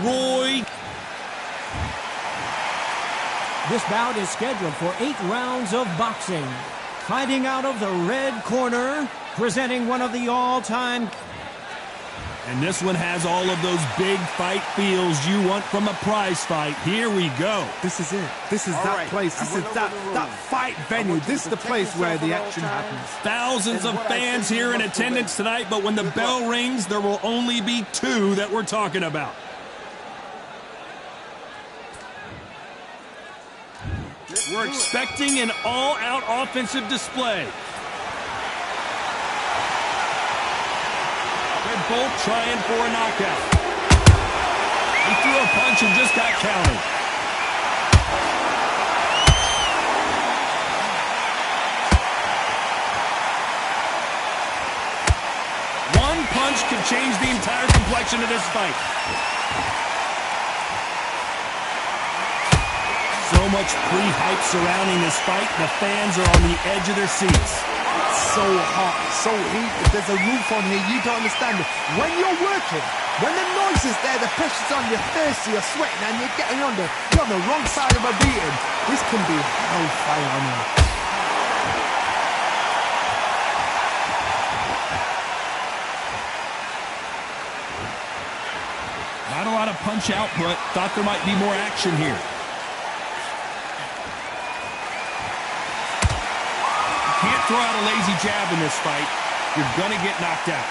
Roy. This bout is scheduled for 8 rounds of boxing. Fighting out of the red corner, presenting one of the all-time... And this one has all of those big fight feels you want from a prize fight. Here we go. This is it. This is that place. This is that fight venue. This is the place where the action happens. Thousands of fans here in attendance tonight, but when the bell rings, there will only be 2 that we're talking about. We're expecting an all-out offensive display. They're both trying for a knockout. He threw a punch and just got countered. One punch could change the entire complexion of this fight. So much pre-hype surrounding this fight, the fans are on the edge of their seats. So hot, so heated. There's a roof on here. You don't understand it. When you're working, when the noise is there, the pressure's on, you're thirsty, you're sweating, and you're getting under. You're on the wrong side of a beating. This can be hellfire on here. Not a lot of punch output. Thought there might be more action here. Can't throw out a lazy jab in this fight. You're going to get knocked out.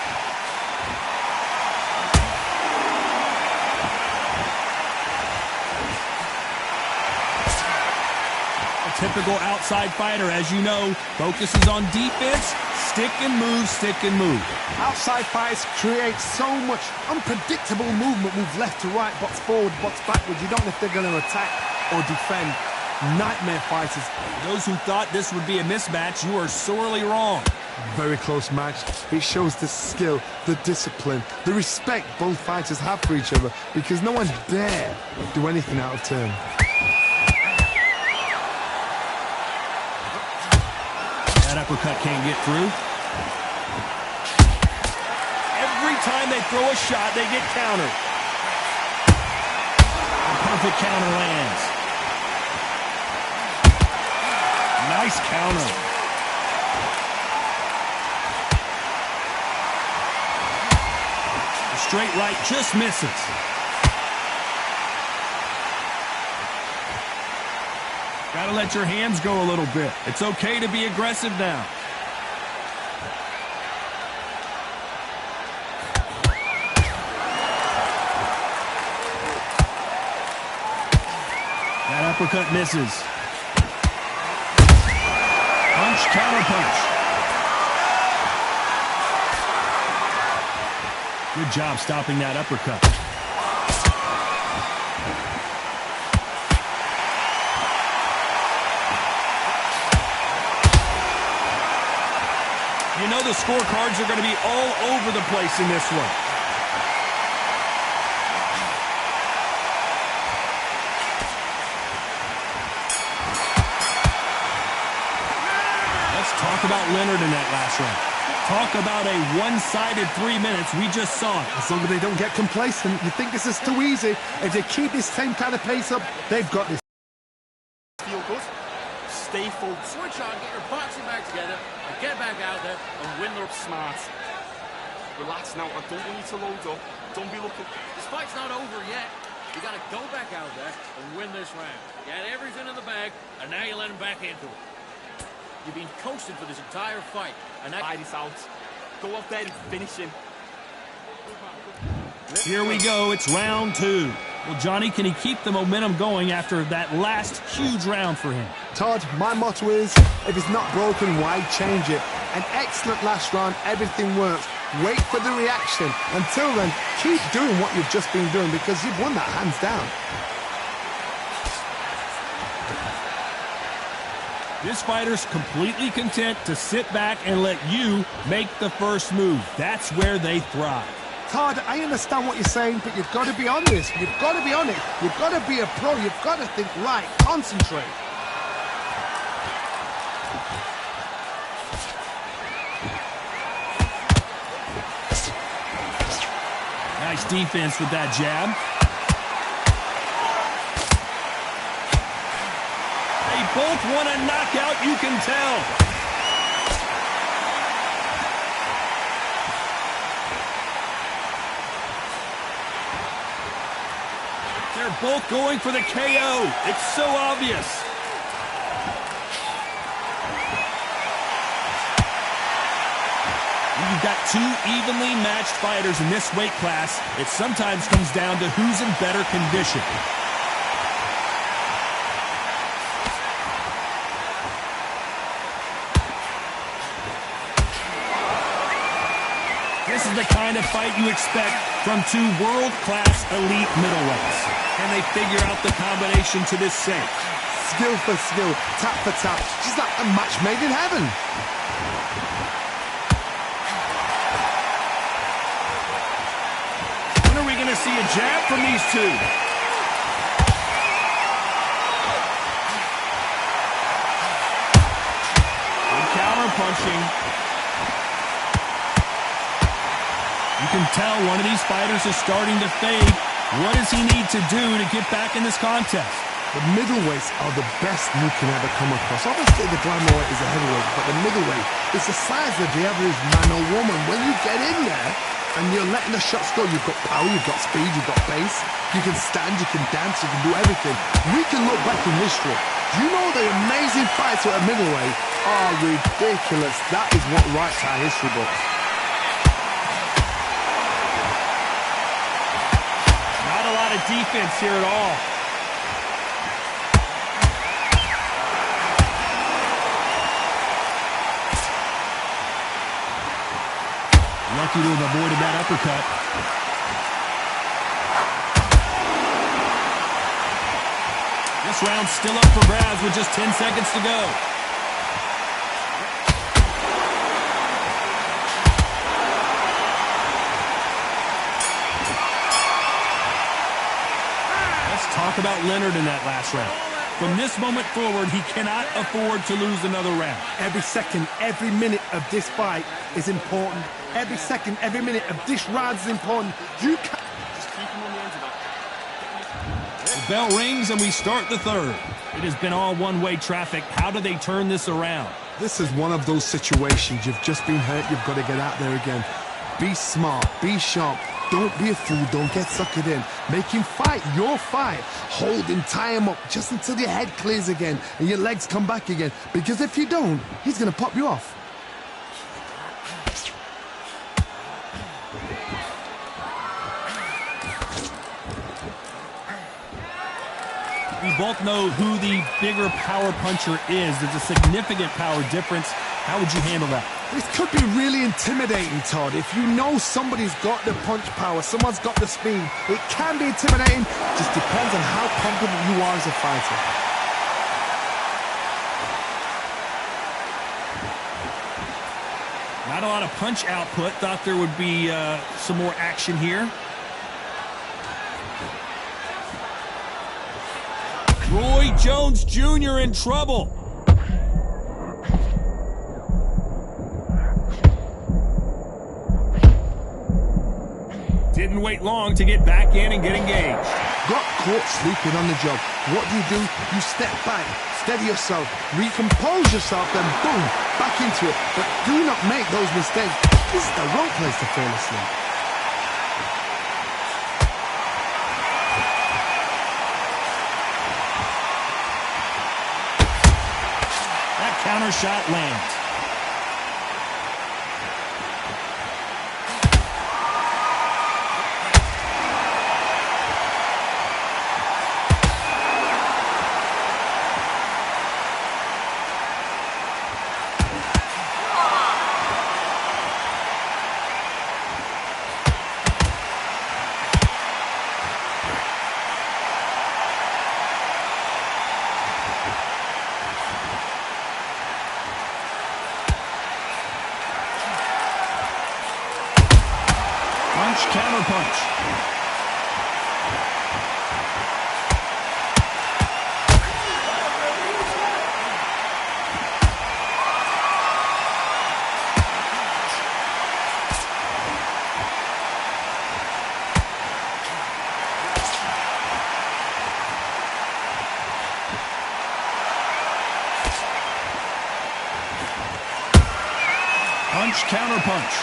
A typical outside fighter, as you know, focuses on defense, stick and move, stick and move. Outside fighters create so much unpredictable movement. Move left to right, box forward, box backwards. You don't know if they're going to attack or defend. Nightmare fighters. Those who thought this would be a mismatch, you are sorely wrong. Very close match. It shows the skill, the discipline, the respect both fighters have for each other, because no one dare do anything out of turn. That uppercut can't get through. Every time they throw a shot, they get countered. A perfect counter lands. Nice counter. The straight right just misses. Gotta let your hands go a little bit. It's okay to be aggressive now. That uppercut misses. Punch, counter punch. Good job stopping that uppercut. You know the scorecards are going to be all over the place in this one. Talk about Leonard in that last round. Talk about a one-sided 3 minutes. We just saw it. As long as they don't get complacent, you think this is too easy. If they keep this same kind of pace up, they've got this. Feel good. Stay full. Switch on, get your boxing back together, and get back out there and win up smart. Relax now. I don't want you to load up. Don't be looking. This fight's not over yet. You got to go back out there and win this round. Get everything in the bag, and now you let him back into it. You've been coasting for this entire fight, and now fight is out. Go out there and finish him. Here we go. It's round 2. Well, Johnny, can he keep the momentum going after that last huge round for him? Todd, my motto is, if it's not broken, why change it? An excellent last round. Everything works. Wait for the reaction. Until then, keep doing what you've just been doing, because you've won that hands down. This fighter's completely content to sit back and let you make the first move. That's where they thrive. Todd, I understand what you're saying, but you've got to be on this. You've got to be on it. You've got to be a pro. You've got to think right. Concentrate. Nice defense with that jab. both want a knockout, you can tell. They're both going for the KO. It's so obvious. You've got two evenly matched fighters in this weight class. It sometimes comes down to who's in better condition. This is the kind of fight you expect from two world-class elite middleweights. Can they figure out the combination to this cinch? Skill for skill, tap for tap. She's like a match made in heaven. When are we going to see a jab from these two? Good counter punching. You can tell one of these fighters is starting to fade. What does he need to do to get back in this contest? The middleweights are the best you can ever come across. Obviously, the glamour is a heavyweight, but the middleweight is the size of the average man or woman. When you get in there and you're letting the shots go, you've got power, you've got speed, you've got pace. You can stand, you can dance, you can do everything. We can look back in history. Do you know the amazing fights at a middleweight are ridiculous? That is what writes our history books. Defense here at all. Lucky to have avoided that uppercut. This round's still up for grabs with just 10 seconds to go. Talk about Leonard in that last round. From this moment forward, he cannot afford to lose another round. Every second, every minute of this fight is important. Every second, every minute of this round is important. You can't... Just keep him on the end of that. The bell rings and we start the third. It has been all one-way traffic. How do they turn this around? This is one of those situations. You've just been hurt. You've got to get out there again. Be smart. Be sharp. Don't be a fool. Don't get suckered in. Make him fight your fight. Hold him, tie him up just until your head clears again and your legs come back again. Because if you don't, he's going to pop you off. We both know who the bigger power puncher is. There's a significant power difference. How would you handle that? This could be really intimidating, Todd. If you know somebody's got the punch power, someone's got the speed, it can be intimidating. Just depends on how confident you are as a fighter. Not a lot of punch output. Thought there would be some more action here. Roy Jones Jr. in trouble. Didn't wait long to get back in and get engaged. Got caught sleeping on the job. What do? You step back, steady yourself, recompose yourself, then boom, back into it. But do not make those mistakes. This is the wrong place to fall asleep. That counter shot lands. Huge counterpunch.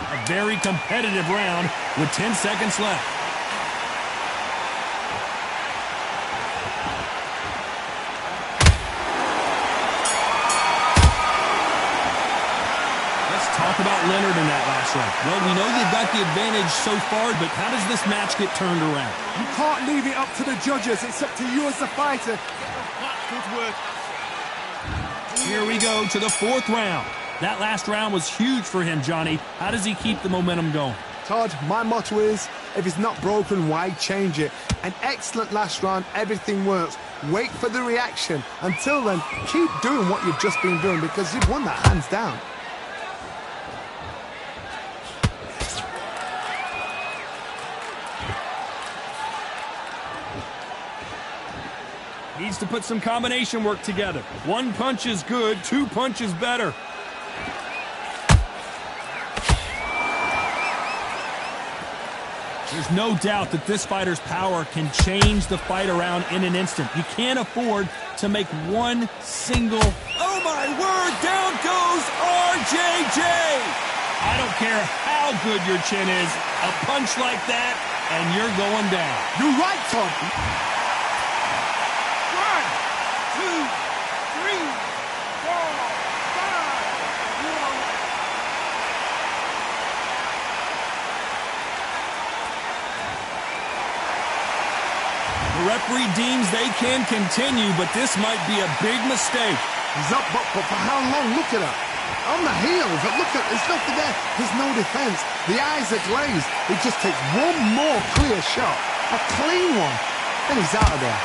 A very competitive round with 10 seconds left. Talk about Leonard in that last round. Well, we know they've got the advantage so far, but how does this match get turned around? You can't leave it up to the judges. It's up to you as the fighter. Good work. Here we go to the fourth round. That last round was huge for him, Johnny. How does he keep the momentum going? Todd, my motto is, if it's not broken, why change it? An excellent last round, everything works. Wait for the reaction. Until then, keep doing what you've just been doing because you've won that hands down. Needs to put some combination work together. One punch is good, two punches better. There's no doubt that this fighter's power can change the fight around in an instant. You can't afford to make one single... Oh my word, down goes RJJ! I don't care how good your chin is, a punch like that, and you're going down. You're right, Todd. The referee deems they can continue, but this might be a big mistake. He's up, but for how long? Look at her. On the heels. Look at, there's nothing there. There's no defense. The eyes are glazed. It just takes one more clear shot. A clean one. And he's out of there.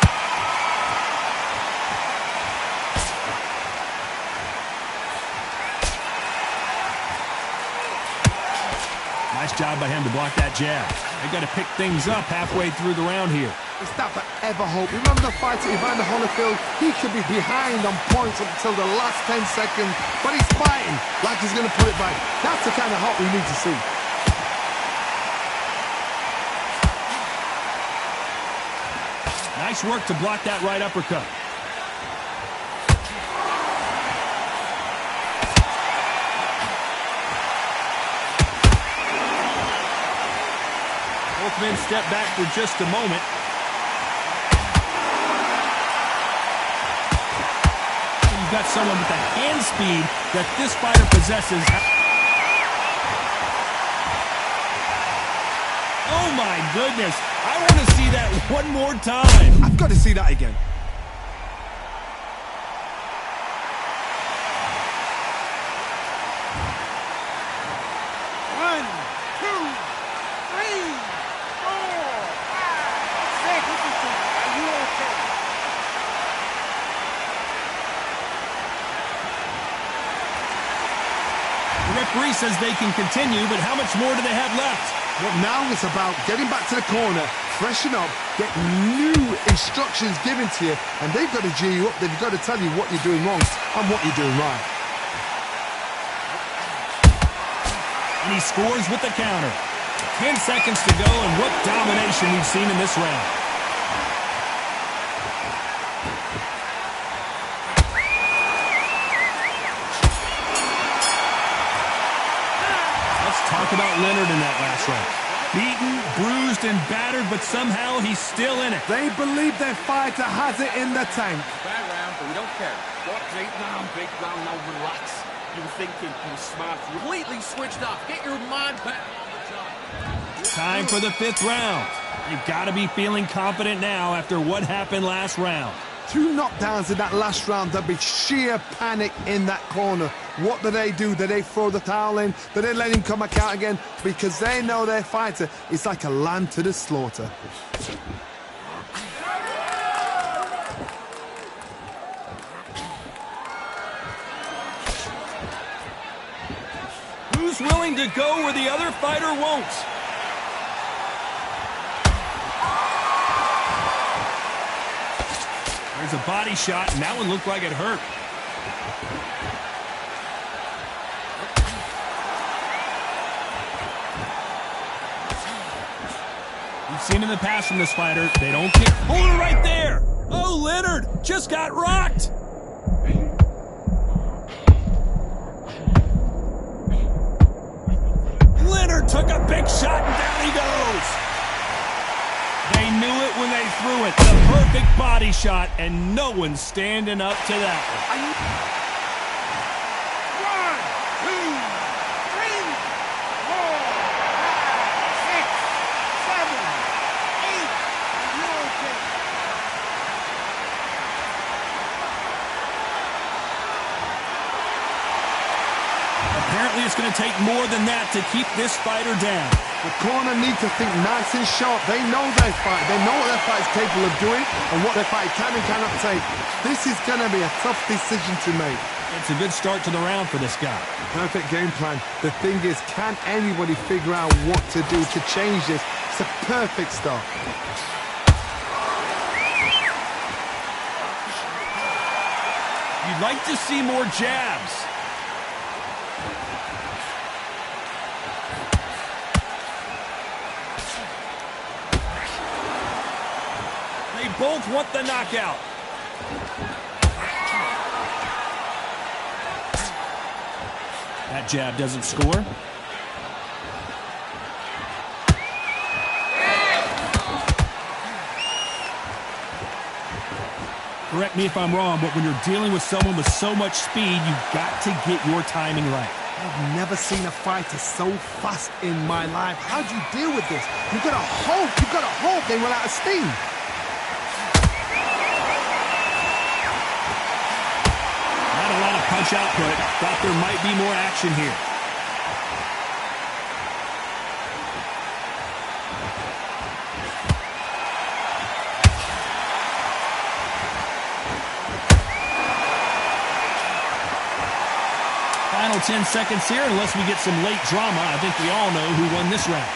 Nice job by him to block that jab. They got to pick things up halfway through the round here. It's that forever hope. Remember the fight at Evander Holyfield? He could be behind on points until the last 10 seconds, but he's fighting like he's going to put it back. That's the kind of hope we need to see. Nice work to block that right uppercut. Both men step back for just a moment. You've got someone with the hand speed that this fighter possesses. Oh my goodness. I want to see that one more time. I've got to see that again. The referee says they can continue, but how much more do they have left? Well, now it's about getting back to the corner, freshen up, get new instructions given to you, and they've got to G you up. They've got to tell you what you're doing wrong and what you're doing right. And he scores with the counter. 10 seconds to go, and what domination we've seen in this round. Talk about Leonard in that last round. Beaten, bruised, and battered, but somehow he's still in it. They believe their fighter has it in the tank. Bad round, but we don't care. What great round, big round, now relax. You were thinking, you were smart, completely switched off. Get your mind back on the job. Time for the fifth round. You've got to be feeling confident now after what happened last round. 2 knockdowns in that last round. There'll be sheer panic in that corner. What do? Do they throw the towel in? Do they let him come back out again? Because they know their fighter is like a lamb to the slaughter. Who's willing to go where the other fighter won't? There's a body shot, and that one looked like it hurt. We've seen in the past from this fighter, they don't care. Hold it right there! Oh, Leonard just got rocked! Leonard took a big shot and down he goes! They knew it when they threw it. The perfect body shot, and no one's standing up to that one. 1, 2, 3, 4, 5, 6, 7, 8, and you're okay. Apparently it's going to take more than that to keep this fighter down. The corner need to think nice and sharp. They know their fight. They know what their fight is capable of doing and what their fight can and cannot take. This is going to be a tough decision to make. It's a good start to the round for this guy. Perfect game plan. The thing is, can anybody figure out what to do to change this? It's a perfect start. You'd like to see more jabs. They both want the knockout. That jab doesn't score. Correct me if I'm wrong, but when you're dealing with someone with so much speed, you've got to get your timing right. I've never seen a fighter so fast in my life. How do you deal with this? You've got to hope they run out of steam. Not a lot of punch output. Thought there might be more action here. Final 10 seconds here, unless we get some late drama. I think we all know who won this round.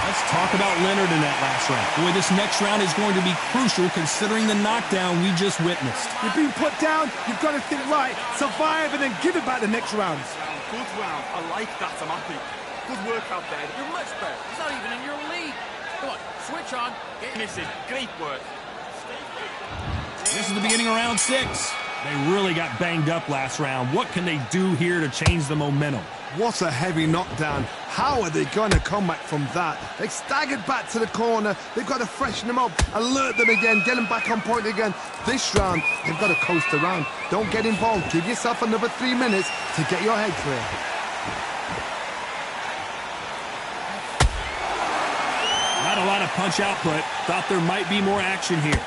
Let's talk about Leonard in that last round. Boy, this next round is going to be crucial considering the knockdown we just witnessed. You've been put down, you've got to think right, survive and then give it back the next round. Good round. I like that. I'm happy. Good work out there. You're much better. He's not even in your league. Come on, switch on. Get missing. Great work. This is the beginning of round 6. They really got banged up last round. What can they do here to change the momentum? What a heavy knockdown. How are they going to come back from that? They staggered back to the corner. They've got to freshen them up, alert them again, get them back on point again. This round, they've got to coast around. Don't get involved. Give yourself another 3 minutes to get your head clear. Not a lot of punch output. Thought there might be more action here.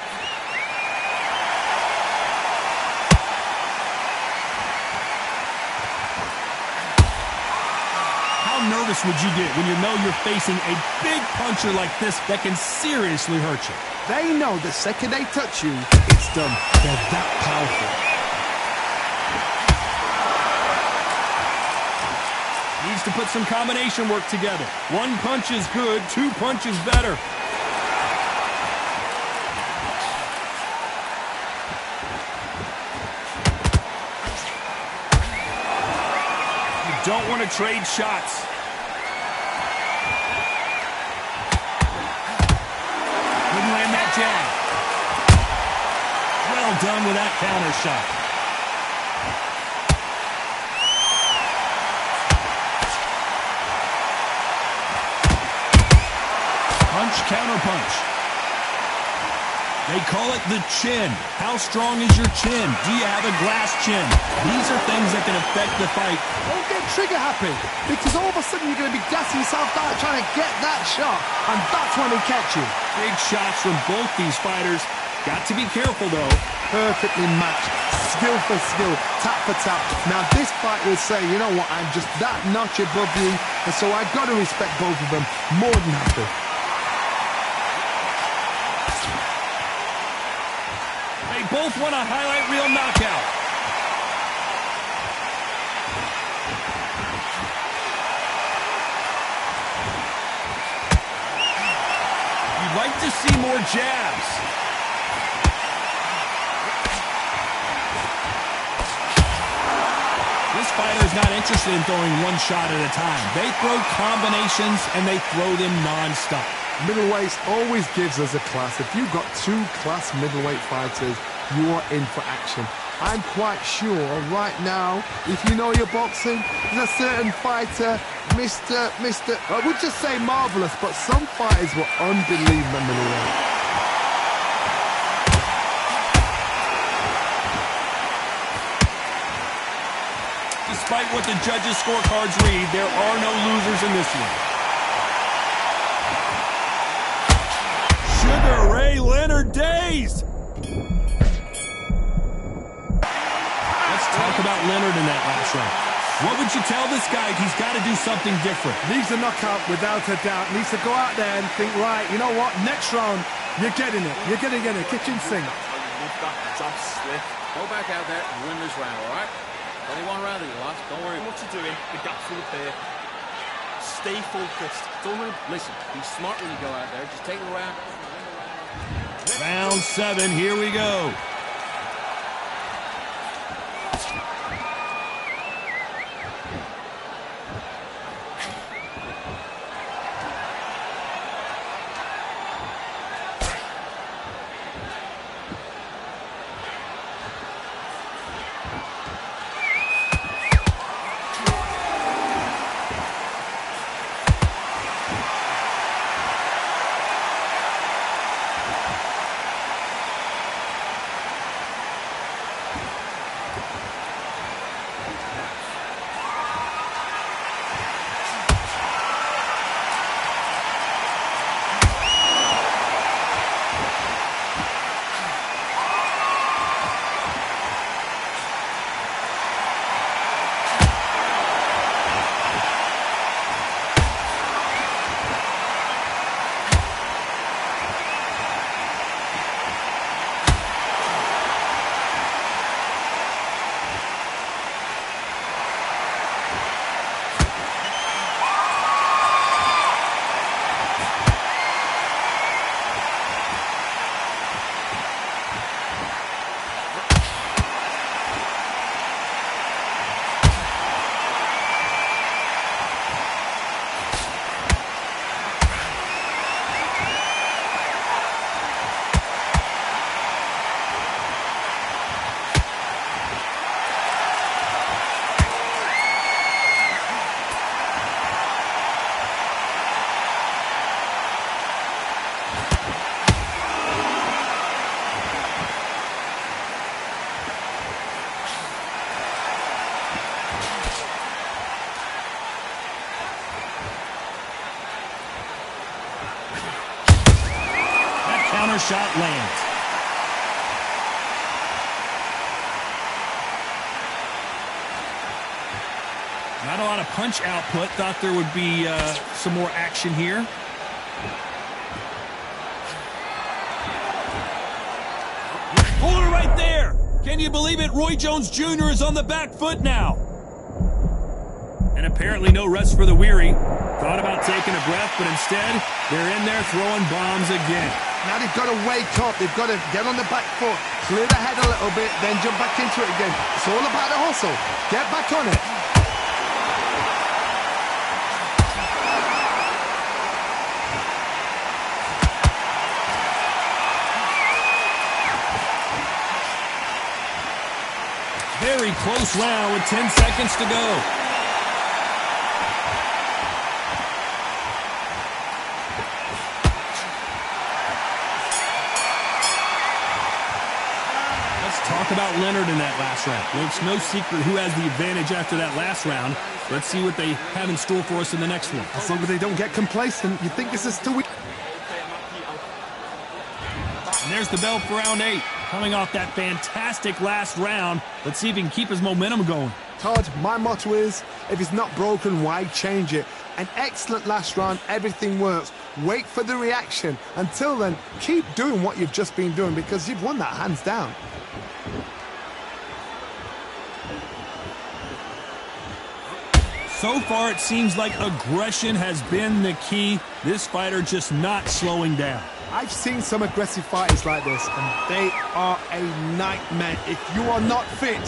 How nervous would you get when you know you're facing a big puncher like this that can seriously hurt you? They know the second they touch you, it's done. They're that powerful. Needs to put some combination work together. 1 punch is good, 2 punches better. You don't want to trade shots. Couldn't land that jab. Well done with that counter shot. Punch, counter punch. They call it the chin. How strong is your chin? Do you have a glass chin? These are things that can affect the fight. Don't get trigger happy, because all of a sudden you're going to be gassing yourself out trying to get that shot, and that's when they catch you. Big shots from both these fighters. Got to be careful, though. Perfectly matched, skill for skill, tap for tap. Now this fight will say, you know what, I'm just that notch above you, and so I've got to respect both of them more than happy. They both want a highlight reel knockout. You'd like to see more jabs. is not interested in throwing one shot at a time. They throw combinations, and they throw them non-stop. Middleweights always gives us a class. If you've got two class middleweight fighters, you are in for action. I'm quite sure right now, if you know your boxing, there's a certain fighter, I would just say marvelous, but some fighters were unbelievable middleweight. Despite what the judges' scorecards read, there are no losers in this one. Sugar Ray Leonard days! Let's talk about Leonard in that last round. What would you tell this guy? He's got to do something different. Needs a knockout without a doubt. Needs to go out there and think, right, you know what, next round, you're getting it. You're going to get it. Kitchen sink. Go back out there and win this round, all right? Only one round of you, lads. Don't worry what you're doing. The gap's full of pair. Stay focused. Don't listen. Be smart when you go out there. Just take it around. Round 7. Here we go. Shot lands. Not a lot of punch output. Thought there would be some more action here. Pulled it right there. Can you believe it? Roy Jones Jr. is on the back foot now. And apparently no rest for the weary. Thought about taking a breath, but instead they're in there throwing bombs again. Now they've got to wake up. They've got to get on the back foot, clear the head a little bit, then jump back into it again. It's all about the hustle. Get back on it. Very close round with 10 seconds to go. Talk about Leonard in that last round. Well, it's no secret who has the advantage after that last round. Let's see what they have in store for us in the next one. As long as they don't get complacent, you think this is too weak. And there's the bell for round 8. Coming off that fantastic last round, let's see if he can keep his momentum going. Todd, my motto is, if it's not broken, why change it? An excellent last round, everything works. Wait for the reaction. Until then, keep doing what you've just been doing because you've won that hands down. So far, it seems like aggression has been the key. This fighter just not slowing down. I've seen some aggressive fighters like this, and they are a nightmare. If you are not fit,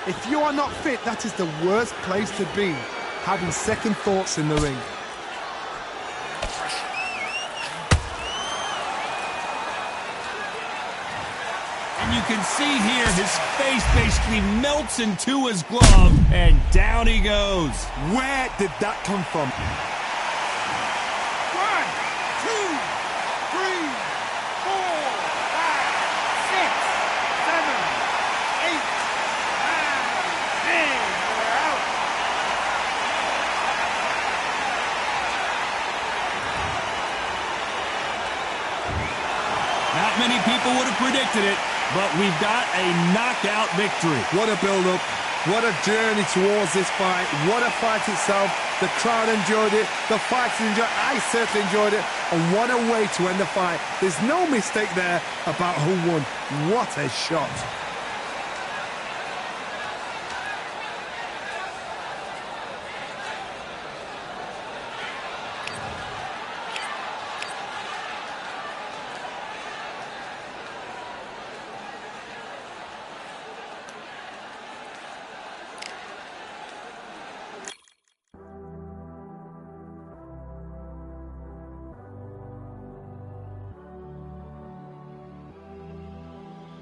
If you are not fit, that is the worst place to be, having second thoughts in the ring. And you can see here his face basically melts into his glove, and down he goes. Where did that come from? 1, 2, 3, 4, 5, 6, 7, 8, 9, 10. We're out. Not many people would have predicted it, but we've got a knockout victory. What a build-up. What a journey towards this fight. What a fight itself. The crowd enjoyed it. The fighters enjoyed it. I certainly enjoyed it. And what a way to end the fight. There's no mistake there about who won. What a shot.